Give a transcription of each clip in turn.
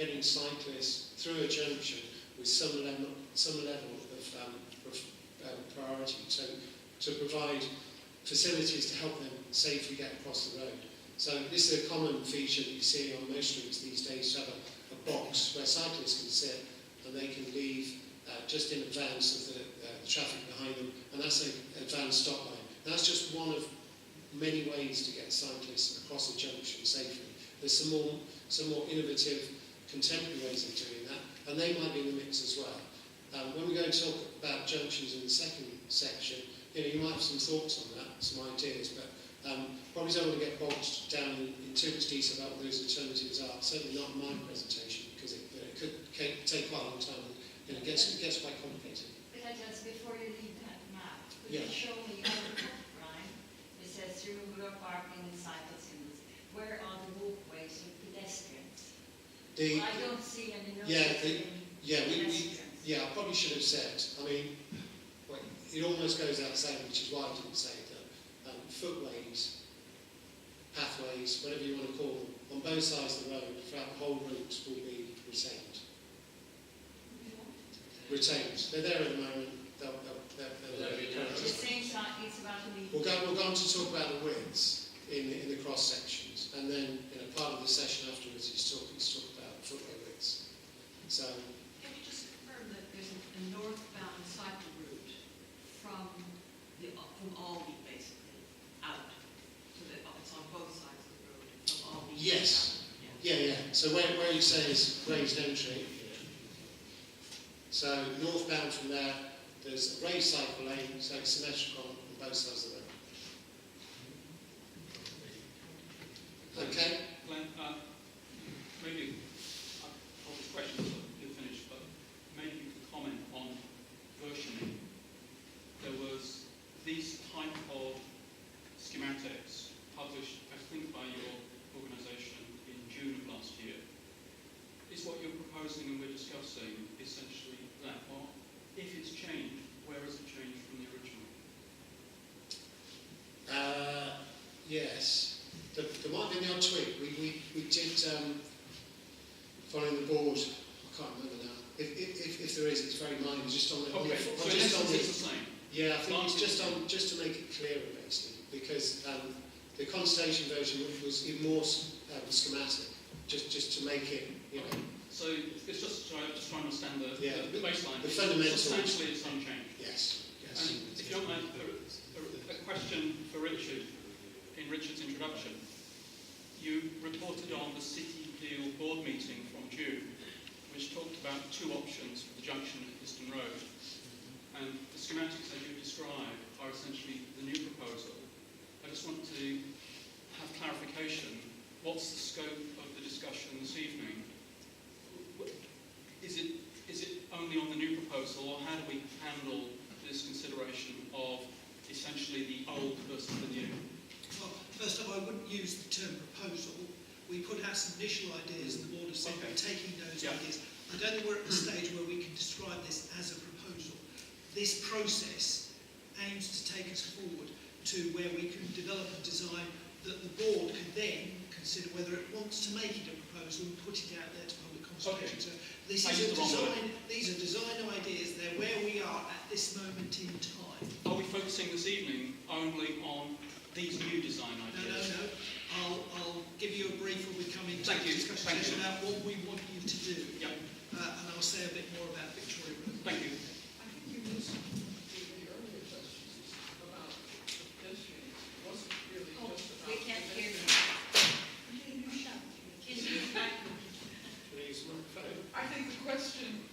getting cyclists through a junction with some level of priority, so to provide facilities to help them safely get across the road. So this is a common feature that you see on most streets these days, to have a box where cyclists can sit and they can leave just in advance of the traffic behind them, and that's an advanced stop line. That's just one of many ways to get cyclists across a junction safely. There's some more innovative, contemporary ways of doing that, and they might be in the mix as well. When we go and talk about junctions in the second section, you might have some thoughts on that, some ideas, but probably don't want to get bogged down in too much detail about what those alternatives are. Certainly not in my presentation, because it could take quite a long time, and it gets quite complicated. But I just, before you leave that map, could Yeah. you show me on the top line, it says irregular parking and cycle symbols. Where are the walkways with pedestrians? I don't see any pedestrians. I probably should have said, I mean, well, it almost goes without saying, which is why I didn't say that footways, pathways, whatever you want to call them, on both sides of the road throughout the whole route will be retained. They're there at the moment. They're there. At the same time, it's about a meter. We'll go on to talk about the widths in the cross sections, and then part of the session afterwards is talk about footway widths. So. Can you just confirm that there's a northbound cycle route from Aldi basically out to it's on both sides of the road from Aldi? Yes. Yeah. So where you say is raised entry. So northbound from there, there's a raised cycle lane, so it's symmetrical on both sides of the road. Okay. Glenn, maybe all these questions you'll finish, but maybe you could comment on versioning. There was these type of schematics published, I think, by your organisation in June of last year. Is what you're proposing and we're discussing essentially that? Or if it's changed, where has it changed from the original? Yes. There might be an odd tweak. We did, following the board, I can't remember now. If there is, it's very minor, just on the... Okay, so it's the same? Yeah, I think it's just to make it clearer, basically, because the Constellation version was even more schematic, just to make it, So it's just trying to understand the baseline. The fundamental. Substantially, it's unchanged. Yes. And if you don't mind, a question for Richard. In Richard's introduction, you reported on the City Deal board meeting from June, which talked about two options for the junction at Histon Road. And the schematics as you describe are essentially the new proposal. I just want to have clarification. What's the scope of the discussion this evening? Is it only on the new proposal, or how do we handle this consideration of essentially the old versus the new? Well, first of all, I wouldn't use the term proposal. We put out some initial ideas, and the board has said we're taking those ideas. I don't think we're at the stage where we can describe this as a proposal. This process aims to take us forward to where we can develop a design that the board can then consider whether it wants to make it a proposal and put it out there to public consultation. So this is these are design ideas. They're where we are at this moment in time. Are we focusing this evening only on these new design ideas? No. I'll give you a brief when we come into discussion about what we want you to do. Yep. And I'll say a bit more about Victoria Road. Thank you. I think you listened to the earlier questions about the pedestrians. It wasn't really just about... We can't hear you. I think the question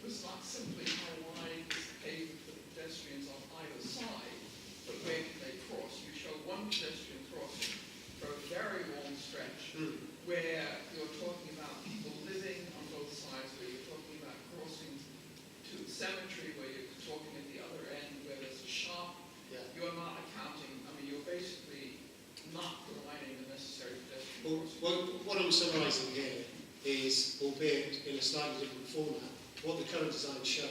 was not simply how wide is the pavement for the pedestrians on either side, but where can they cross? You show one pedestrian crossing for a very long stretch where you're talking about people living on both sides, where you're talking about crossing to the cemetery, where you're talking at the other end where there's a shop. Yeah. You're not accounting, you're basically not providing the necessary pedestrian crossing. Well, what I'm summarising here is, albeit in a slightly different format, what the current designs show.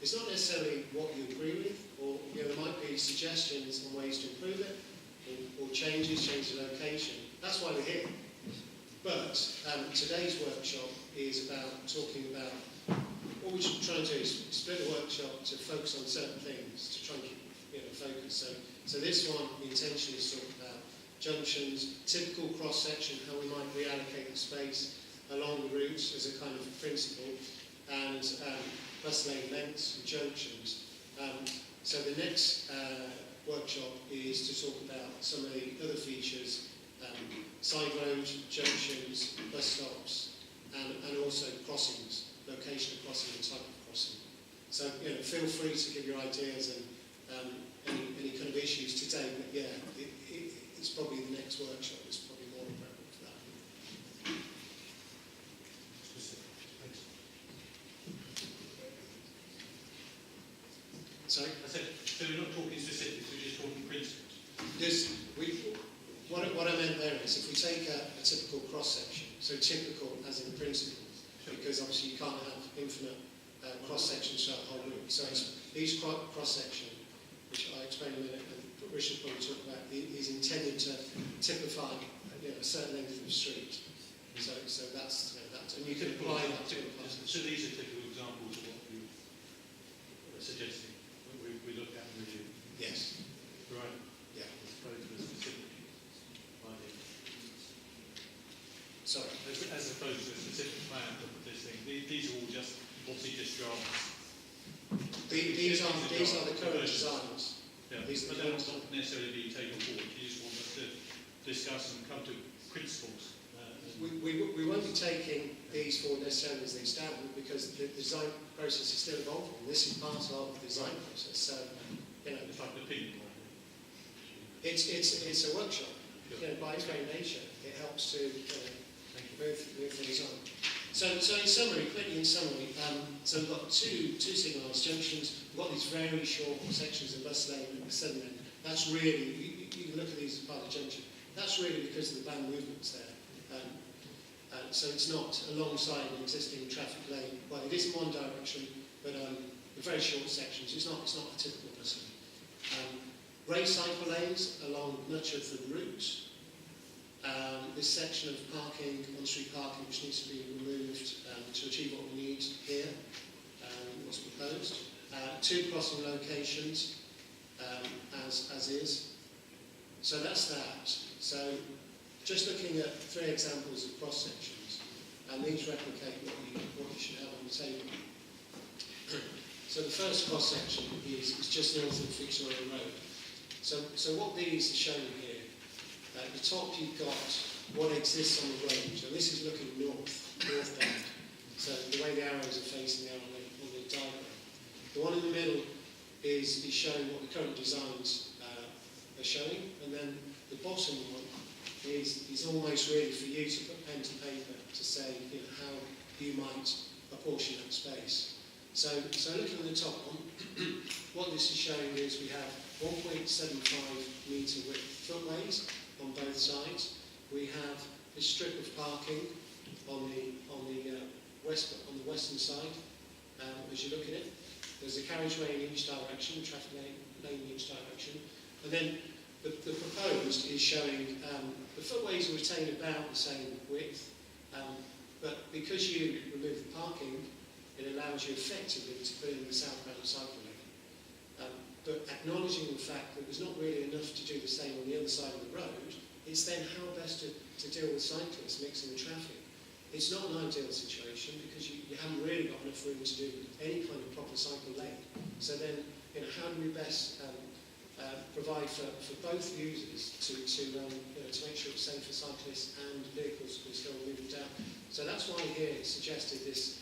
It's not necessarily what you agree with, or there might be suggestions on ways to improve it, or change the location. That's why we're here. But today's workshop is a talking about, what we're trying to do is split the workshop to focus on certain things, to try and keep focus. So this one, the intention is to talk about junctions, typical cross-section, how we might reallocate the space along the routes as a kind of principle, and bus lane lengths and junctions. So the next workshop is to talk about some of the other features, side roads, junctions, bus stops, and also crossings, location of crossing and type of crossing. So feel free to give your ideas and any kind of issues today, but yeah, it's probably the next workshop is probably more appropriate for that. Sorry? I said, so we're not talking specifics, we're just talking principles. What I meant there is if we take a typical cross-section, so typical as in principle, because obviously you can't have infinite cross-sections throughout the whole route. So each cross-section, which I explain in a minute, and Richard probably talk about, is intended to typify a certain length of the street. So that's that, and you can apply that to a class. So these are typical examples of what you were suggesting, we looked at and reviewed. Yes. Right. Yeah. As opposed to a specific idea. Sorry. As opposed to a specific plan for this thing. These are all just obviously just drafts. These are the current designs. Yeah. These are but the they will not necessarily be taken forward. You just want us to discuss and come to principles. We won't be taking these forward necessarily as they stand because the design process is still evolving. This is part of the design process. So, It's like the ping. it's a workshop. By its very nature, it helps to move things on. So quickly in summary, so we've got two signalised junctions. We've got these very short sections of bus lane and the southern end. That's really, you can look at these as part of the junction. That's really because of the band movements there. So it's not alongside an existing traffic lane. Well, it is in one direction, but the very short sections. It's not a typical bus lane. Raised cycle lanes along much of the route. This section of parking, on-street parking, which needs to be removed to achieve what we need here, what's proposed. Two crossing locations, as is. So that's that. So just looking at three examples of cross-sections, and these replicate what you should have on the table. So the first cross-section is just north of Victoria Road. So what these are showing here, at the top you've got what exists on the road. So this is looking northbound. So the way the arrows are facing there on the diagram. The one in the middle is showing what the current designs are showing, and then the bottom one is almost really for you to put pen to paper to say how you might apportion that space. So looking at the top one, what this is showing is we have 1.75 metre width footways on both sides. We have this strip of parking on the western side. As you look at it, there's a carriageway in each direction, traffic lane in each direction, and then the proposed is showing the footways will retain about the same width, but because you remove the parking, it allows you effectively to put in the southbound cycle lane. But acknowledging the fact that there's not really enough to do the same on the other side of the road, it's then how best to deal with cyclists mixing the traffic. It's not an ideal situation because you haven't really got enough room to do any kind of proper cycle lane. So then, how do we best provide for both users to make sure it's safe for cyclists and vehicles can still move down? So that's why here it's suggested this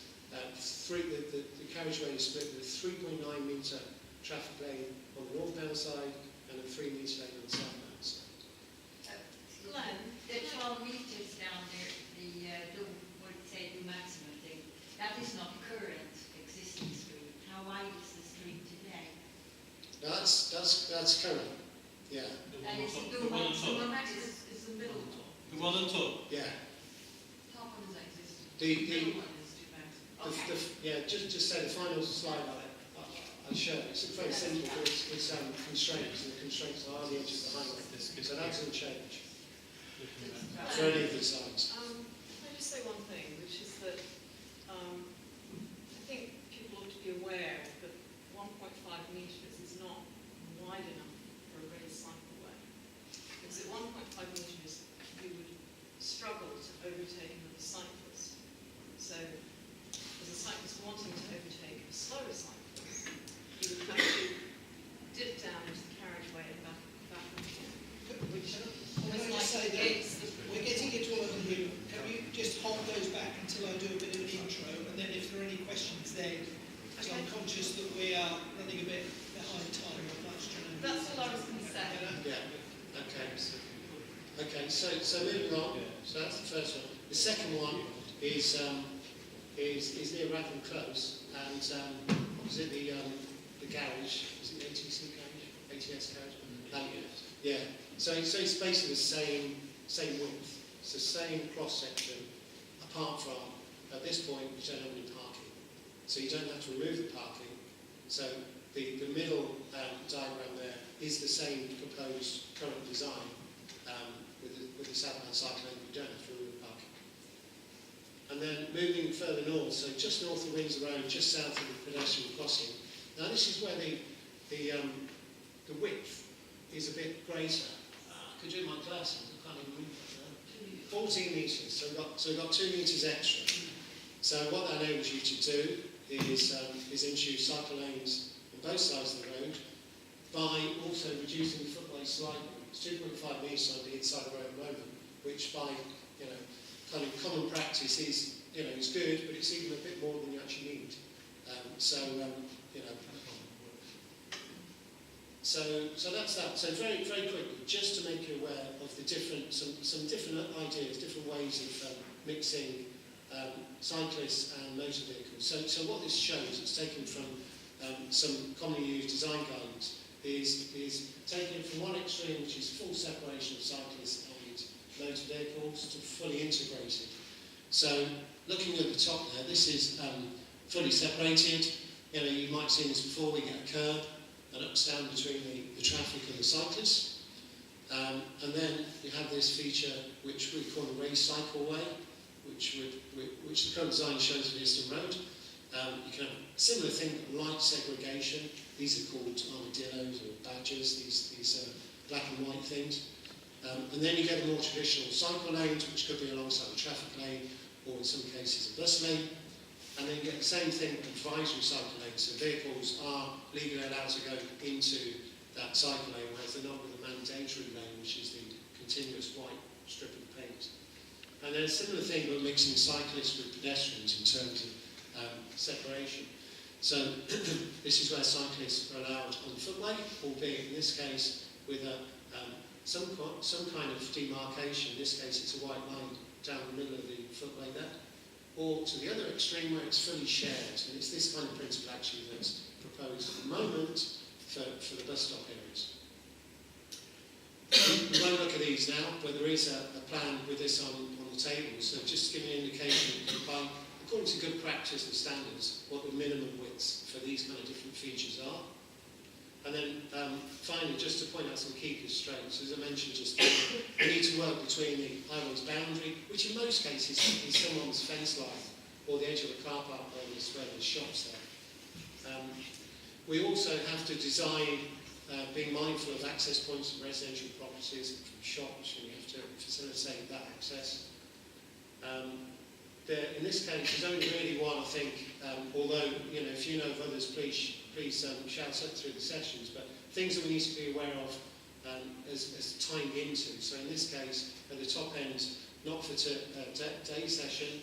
the carriageway is split with a 3.9 metre traffic lane on the northbound side and a 3 metre lane on the southbound side. Glenn, the 12 metres down there, the maximum thing, that is not current existing street. How wide is the street today? That's current, yeah. The one on top. The max is the middle top. The one on top. Yeah. Top one is existing. The middle one is too maximum. just say the final slide I showed. It's very simple, but it's constraints, and the constraints are the edges of the highway. So that doesn't change for any of the sides. Can I just say one thing, which is that wanting to overtake a slow cyclist, you would have to dip down into the carriageway and back again. We're getting it all over the room. Can you just hold those back until I do a bit of an intro, and then if there are any questions then, because I'm conscious that we are running a bit behind time. That's all I was going to say. Yeah. Okay. Okay. So moving on. So that's the first one. The second one is near Radley Close, and opposite the garage. Is it the ATC garage? ATS garage? Yeah. So it's basically the same width. It's the same cross section, apart from at this point you don't have any parking, so you don't have to remove the parking. So the middle diagram there is the same proposed current design with the southbound cycle lane. You don't have to remove the parking. And then moving further north, so just north of Windsor Road, just south of the pedestrian crossing. Now this is where the width is a bit greater. Could you do my glasses? I can't even read that now. 14 metres, so we've got 2 metres extra. So what that enables you to do is introduce cycle lanes on both sides of the road by also reducing the footway slightly. It's 2.5 metres on the inside of the road at the moment, which by kind of common practice is is good, but it's even a bit more than you actually need. So that's that. So very, very quickly, just to make you aware of the some different ideas, different ways of mixing cyclists and motor vehicles. So what this shows, it's taken from some commonly used design guidance, is taken from one extreme, which is full separation of cyclists and motor vehicles, to fully integrated. So looking at the top there, this is fully separated. You might have seen this before. We get a curb, an upstand between the traffic and the cyclists. And then you have this feature which we call the raised cycleway, which the current design shows for Histon Road. You can have a similar thing, light segregation. These are called armadillos or badgers, these black and white things. And then you get the more traditional cycle lanes, which could be alongside the traffic lane, or in some cases a bus lane. And then you get the same thing with advisory cycle lanes. So vehicles are legally allowed to go into that cycle lane, whereas they're not with the mandatory lane, which is the continuous white strip of paint. And then a similar thing, but mixing cyclists with pedestrians in terms of separation. So this is where cyclists are allowed on the footway, albeit in this case with some kind of demarcation. In this case, it's a white line down the middle of the footway there. Or to the other extreme where it's fully shared. And it's this kind of principle actually that's proposed at the moment for the bus stop areas. We won't look at these now, but there is a plan with this on the table. So just to give you an indication, according to good practice and standards, what the minimum widths for these kind of different features are. And then finally, just to point out some key constraints, as I mentioned just now, we need to work between the highway's boundary, which in most cases is someone's fence line, or the edge of a car park where there's shops there. We also have to design, being mindful of access points from residential properties and from shops, and we have to facilitate that access. In this case, there's only really one, I think, although, if you know of others, please shout up through the sessions, but things that we need to be aware of as tying into. So in this case, at the top end, not for day session,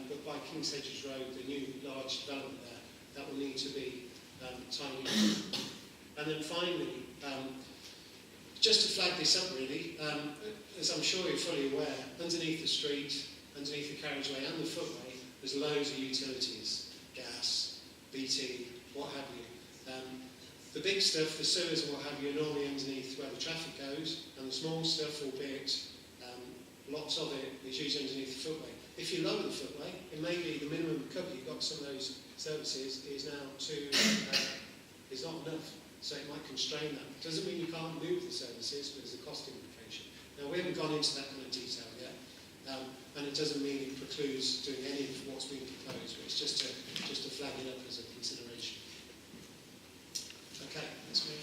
but by King's Hedges Road, the new large development there, that will need to be tying into. And then finally, just to flag this up really, as I'm sure you're fully aware, underneath the street, underneath the carriageway and the footway, there's loads of utilities, gas, BT, what have you. The big stuff, the sewers and what have you, are normally underneath where the traffic goes, and the small stuff, albeit lots of it, is usually underneath the footway. If you lower the footway, it may be the minimum cover you've got some of those services is now is not enough, so it might constrain that. It doesn't mean you can't move the services, but there's a cost implication. Now, we haven't gone into that kind of detail yet, and it doesn't mean it precludes doing any of what's being proposed, but it's just to flag it up as a consideration. Okay, let's move.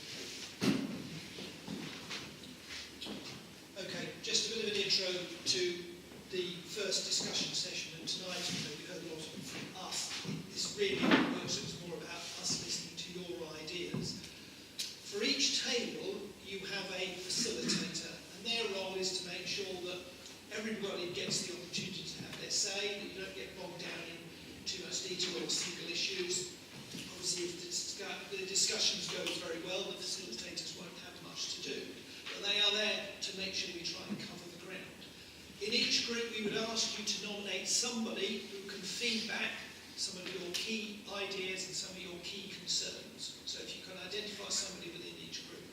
Okay, just a bit of an intro to the first discussion session, and tonight we heard a lot from us. This really the workshop is more about us listening to your ideas. For each table, you have a facilitator, and their role is to make sure that everybody gets the opportunity to have their say, that you don't get bogged down in too much detail or single issues. Obviously, if the discussions go very well, the facilitators won't have much to do. But they are there to make sure we try and cover the ground. In each group, we would ask you to nominate somebody who can feed back some of your key ideas and some of your key concerns. So if you can identify somebody within each group.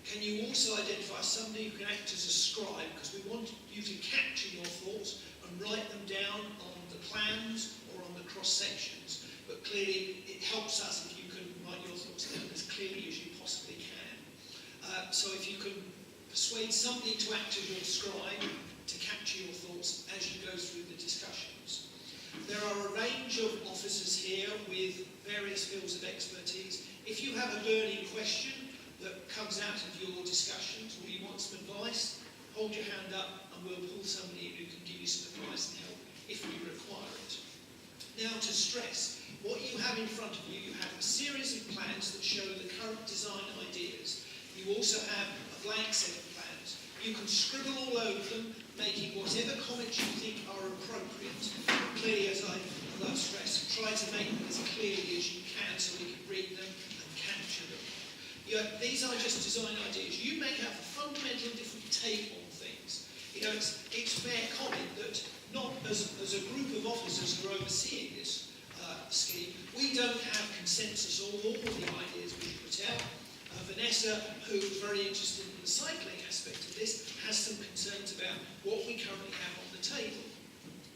Can you also identify somebody who can act as a scribe? Because we want you to capture your thoughts and write them down on the plans or on the cross sections. But clearly, it helps us if you can write your thoughts down as clearly as you possibly can. So if you can persuade somebody to act as your scribe, to capture your thoughts as you go through the discussions. There are a range of officers here with various fields of expertise. If you have a burning question that comes out of your discussions or you want some advice, hold your hand up and we'll pull somebody who can give you some advice and help if we require it. Now to stress, what you have in front of you, you have a series of plans that show the current design ideas. You also have a blank set of plans. You can scribble all over them, making whatever comments you think are appropriate. Clearly, as I've stressed, try to make them as clearly as you can so we can read them and capture them. These are just design ideas. You may have a fundamentally different take on things. It's fair comment that not as a group of officers who are overseeing this scheme, we don't have consensus on all the ideas we put out. Vanessa, who is very interested in the cycling aspect of this, has some concerns about what we currently have on the table.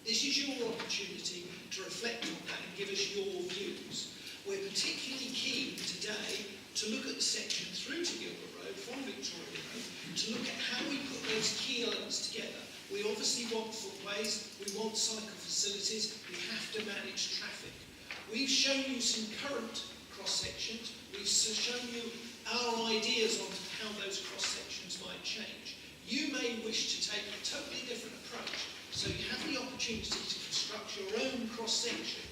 This is your opportunity to reflect on that and give us your views. We're particularly keen today to look at the section through to Gilbert Road, from Victoria Road, to look at how we put those key elements together. We obviously want footways, we want cycle facilities, we have to manage traffic. We've shown you some current cross-sections, we've shown you our ideas on how those cross-sections might change. You may wish to take a totally different approach, so you have the opportunity to construct your own cross-section.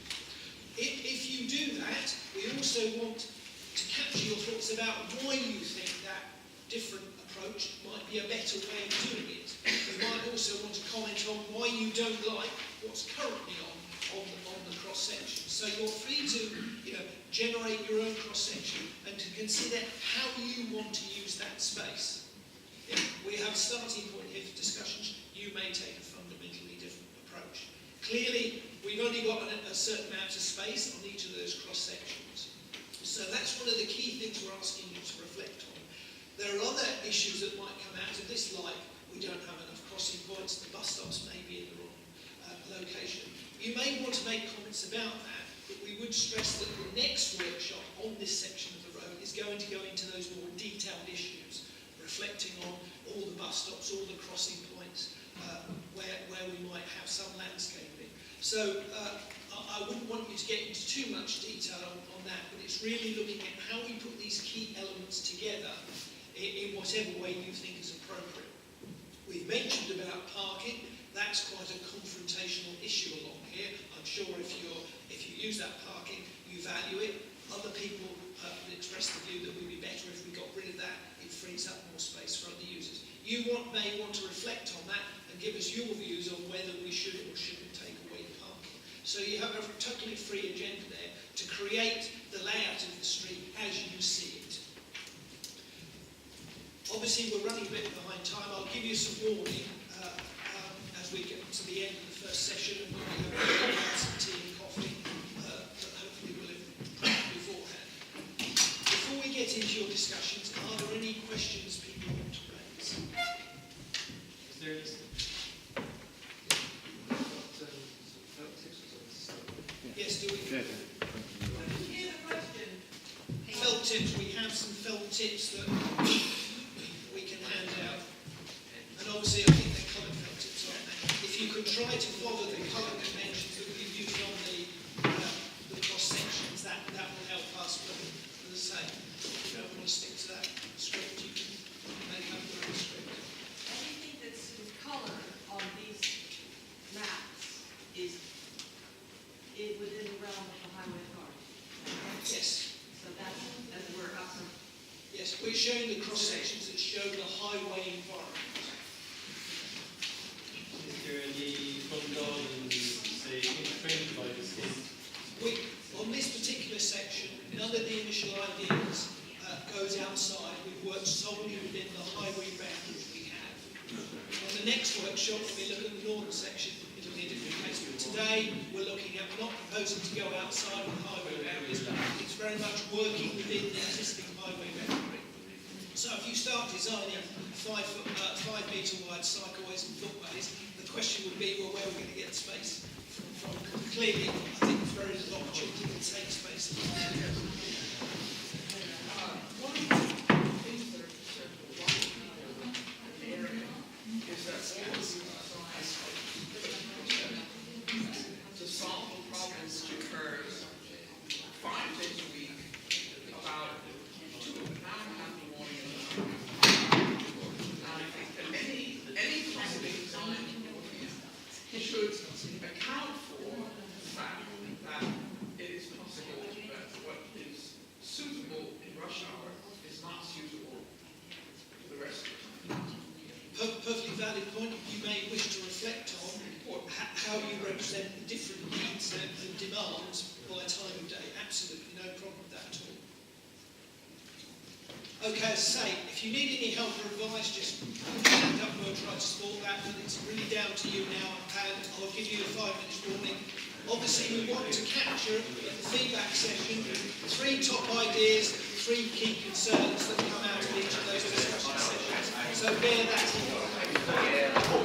If you do that, we also want to capture your thoughts about why you think that different approach might be a better way of doing it. You might also want to comment on why you don't like what's currently on the cross-section. So you're free to generate your own cross-section and to consider how you want to use that space. If we have a starting point here for discussions, you may take a fundamentally different approach. Clearly, we've only got a certain amount of space on each of those cross-sections. So that's one of the key things we're asking you to reflect on. There are other issues that might come out of this, like we don't have enough crossing points, the bus stops may be in the wrong location. You may want to make comments about that, but we would stress that the next workshop on this section of the road is going to go into those more detailed issues, reflecting on all the bus stops, all the crossing points, where we might have some landscaping. So I wouldn't want you to get into too much detail on that, but it's really looking at how we put these key elements together in whatever way you think is appropriate. We've mentioned about parking. That's quite a confrontational issue along here. I'm sure if you use that parking, you value it. Other people express the view that it would be better if we got rid of that. It frees up more space for other users. You may want to reflect on that and give us your views on whether we should or shouldn't take away the parking. So you have a totally free agenda there to create the layout of the street as you see it. Obviously, we're running a bit behind time. I'll give you some warning as we get to the end of the first session, and we'll have some tea and coffee that hopefully we'll have beforehand. Before we get into your discussions, are there any questions people want to raise? Is there any? Yes, do we? Here's a question. Felt tips, we have some felt tips that we can hand out. And obviously I think they're coloured felt tips, aren't they? If you could try to follow the colour conventions that we've used on the cross sections, that will help us. But as I say, if you don't want to stick to that script, you can make up your own script. Anything that's in color on these maps is within the realm of the highway authority. Yes. So that's, as we're up to. Yes, we're showing the cross sections that show the highway environment. Is there any front gardens, say, infringed by the scheme? On this particular section, none of the initial ideas goes outside. We've worked solely within the highway boundaries we have. On the next workshop, when we look at the northern section, it'll be a different case. But today, we're not proposing to go outside of the highway boundaries. It's very much working within the existing highway boundary. So if you start designing 5 metre wide cycleways and footways, the question would be, well, where are we going to get the space from? Clearly, I think there's very little opportunity to take space. One of the things that are concerned with the area is that to solve the problem which occurs 5 days a week, about 2 an hour and a half in the morning and any possible design should account for the fact that it is possible that what is suitable in rush hour is not suitable for the rest of the time. Perfectly valid point. You may wish to reflect on how you represent the different needs and demands by time of day. Absolutely no problem with that at all. Okay, as I say, if you need any help or advice, just put your hand up and we'll try to support that, but it's really down to you now, and I'll give you a 5 minutes warning. Obviously, we want to capture in the feedback session 3 top ideas, 3 key concerns that come out of each of those discussion sessions. So bear that in mind.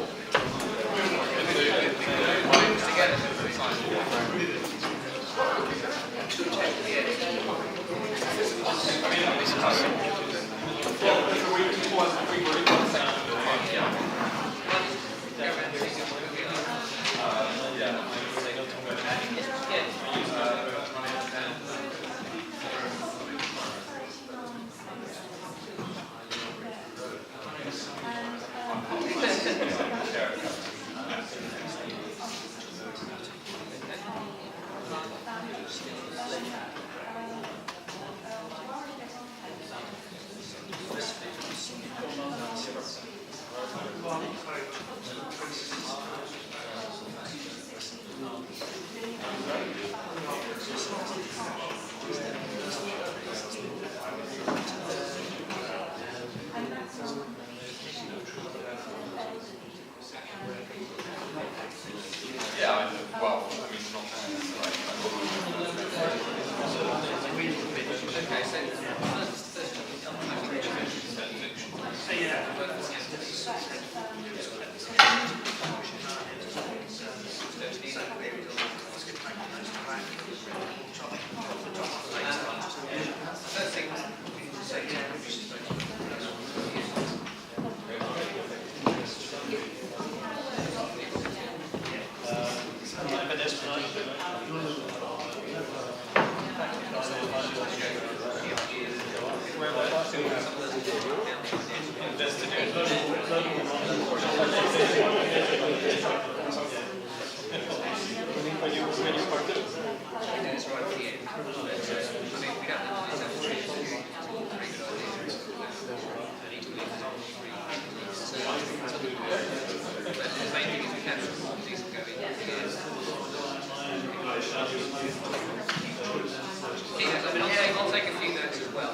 I'll take a few notes as well.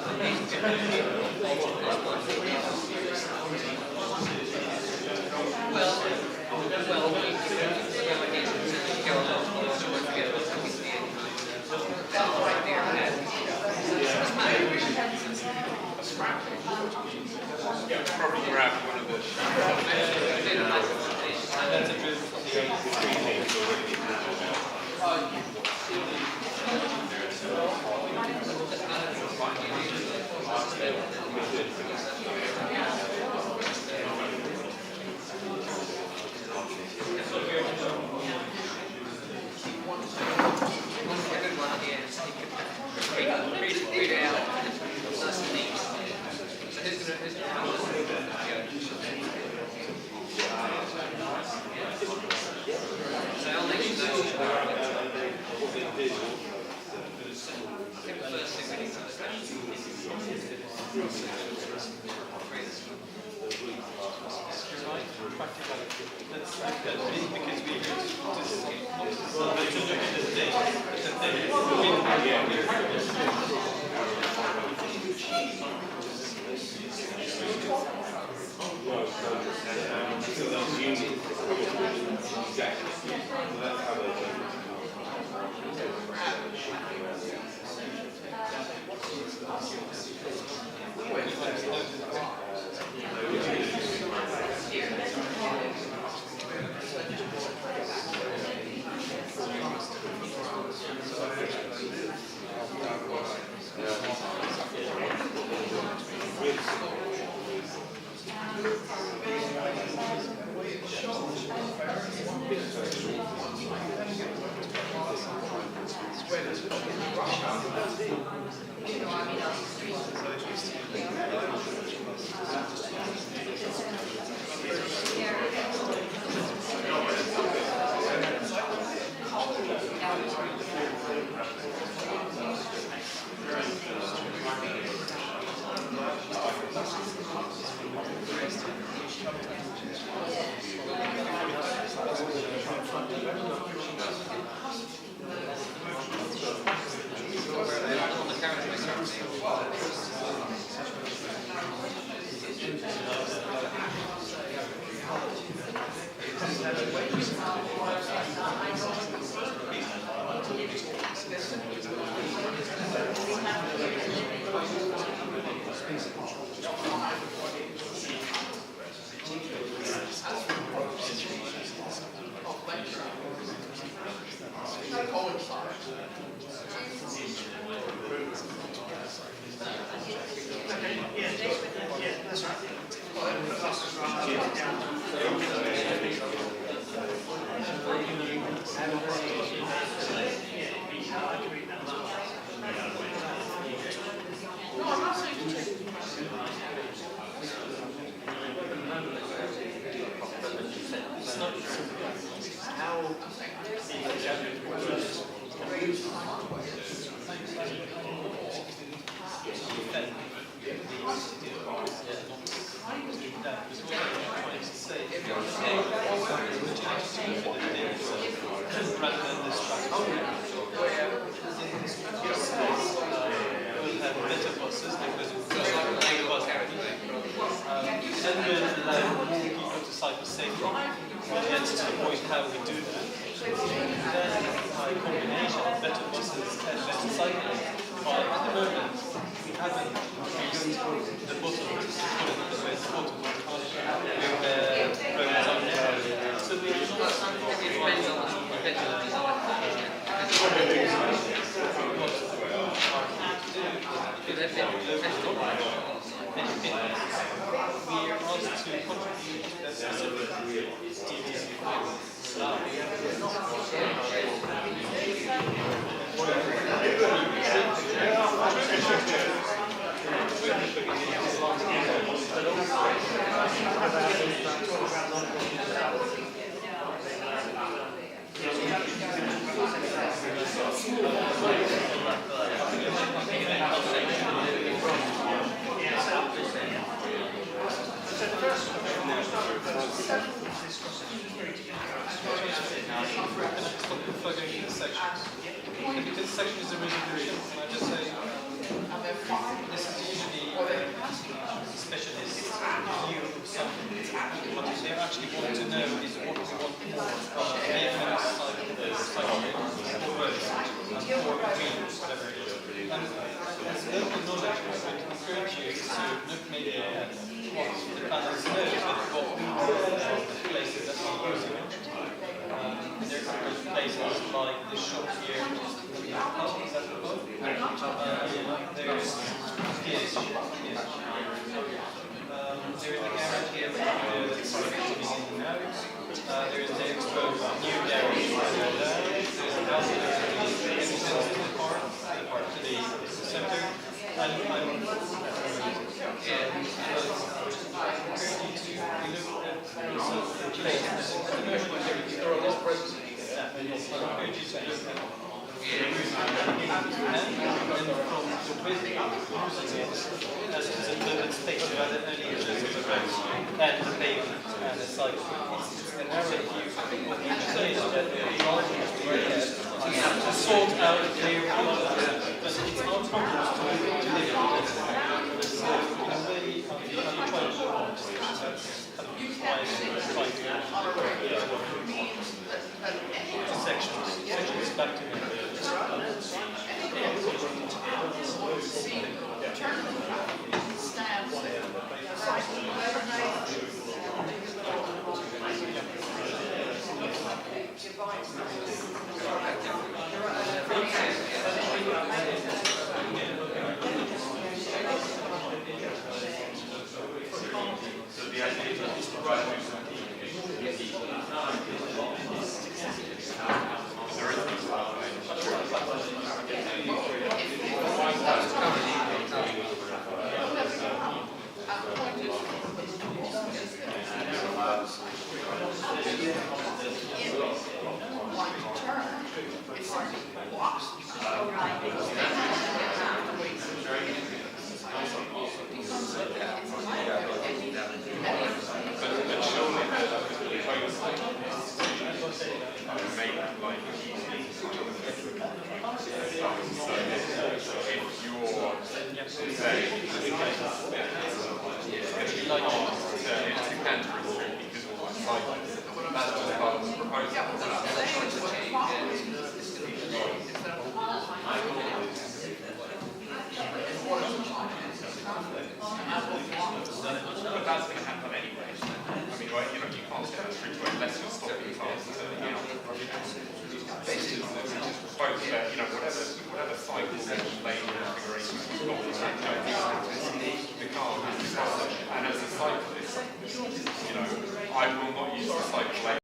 Probably grab one of the. One And the cycle. What you say is that the to sort out the but it's our problem to deliver this. Sections back to That's going to happen anyway. I mean, you can't set a streetway unless you're stopping cars. Both, whatever cycle lane configuration you've got, the car has to pass. And as a cyclist, I will not use the cycle lane